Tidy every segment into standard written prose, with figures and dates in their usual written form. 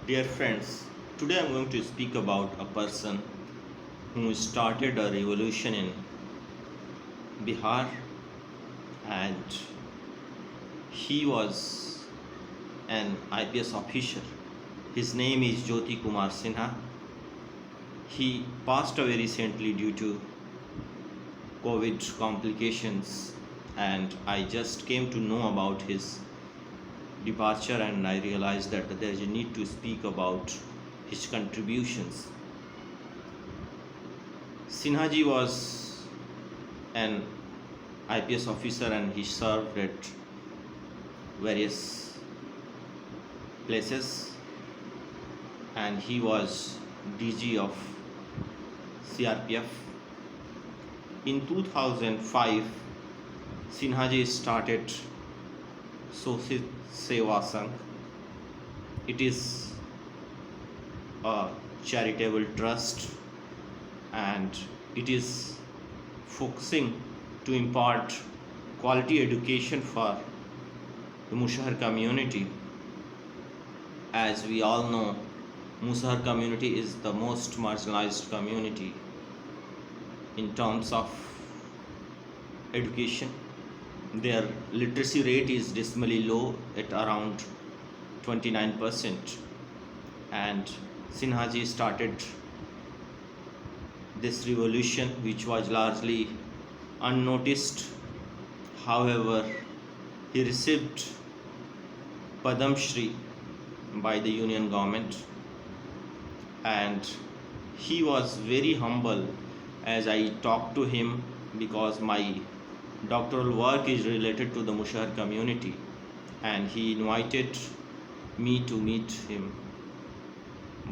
Dear friends, today I'm going to speak about a person who started a revolution in Bihar, and he was an IPS officer. His name is Jyoti Kumar Sinha. He passed away recently due to COVID complications, and I just came to know about his departure, and I realized that there is a need to speak about his contributions. Sinhaji was an IPS officer and he served at various places, and he was DG of CRPF. In 2005, Sinhaji started Sosit Seva Sangh. It is a charitable trust, and it is focusing to impart quality education for the Musahar community. As we all know, Musahar community is the most marginalized community in terms of education. Their literacy rate is dismally low at around 29%, and Sinhaji started this revolution which was largely unnoticed. However, he received Padam Shri by the Union government, and he was very humble as I talked to him, because my doctoral work is related to the Musahar community, and he invited me to meet him,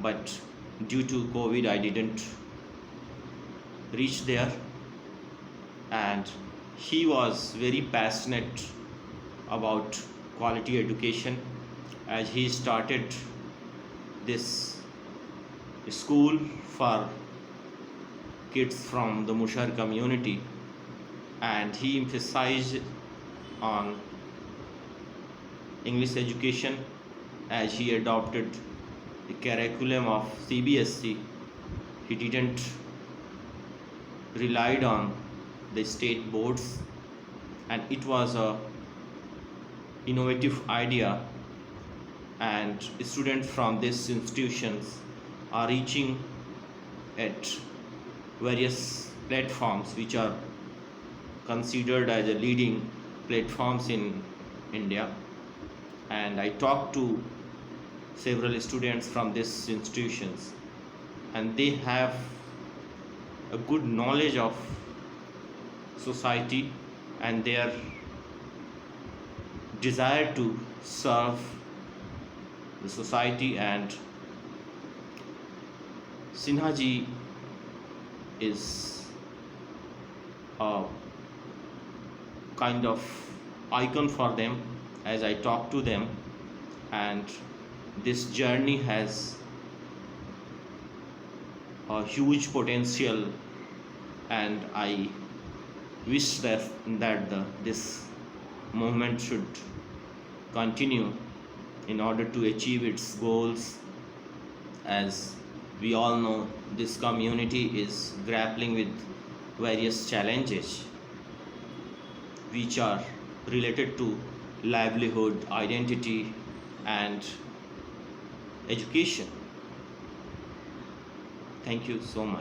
but due to COVID I didn't reach there. And he was very passionate about quality education, as he started this school for kids from the Musahar community, and he emphasized on English education, as he adopted the curriculum of CBSE. He didn't relied on the state boards, and it was a innovative idea, and students from these institutions are reaching at various platforms which are considered as a leading platforms in India. And I talked to several students from these institutions, and they have a good knowledge of society and their desire to serve the society. And Sinhaji is a kind of icon for them as I talk to them, and this journey has a huge potential, and I wish that this movement should continue in order to achieve its goals. As we all know, this community is grappling with various challenges which are related to livelihood, identity, and education. Thank you so much.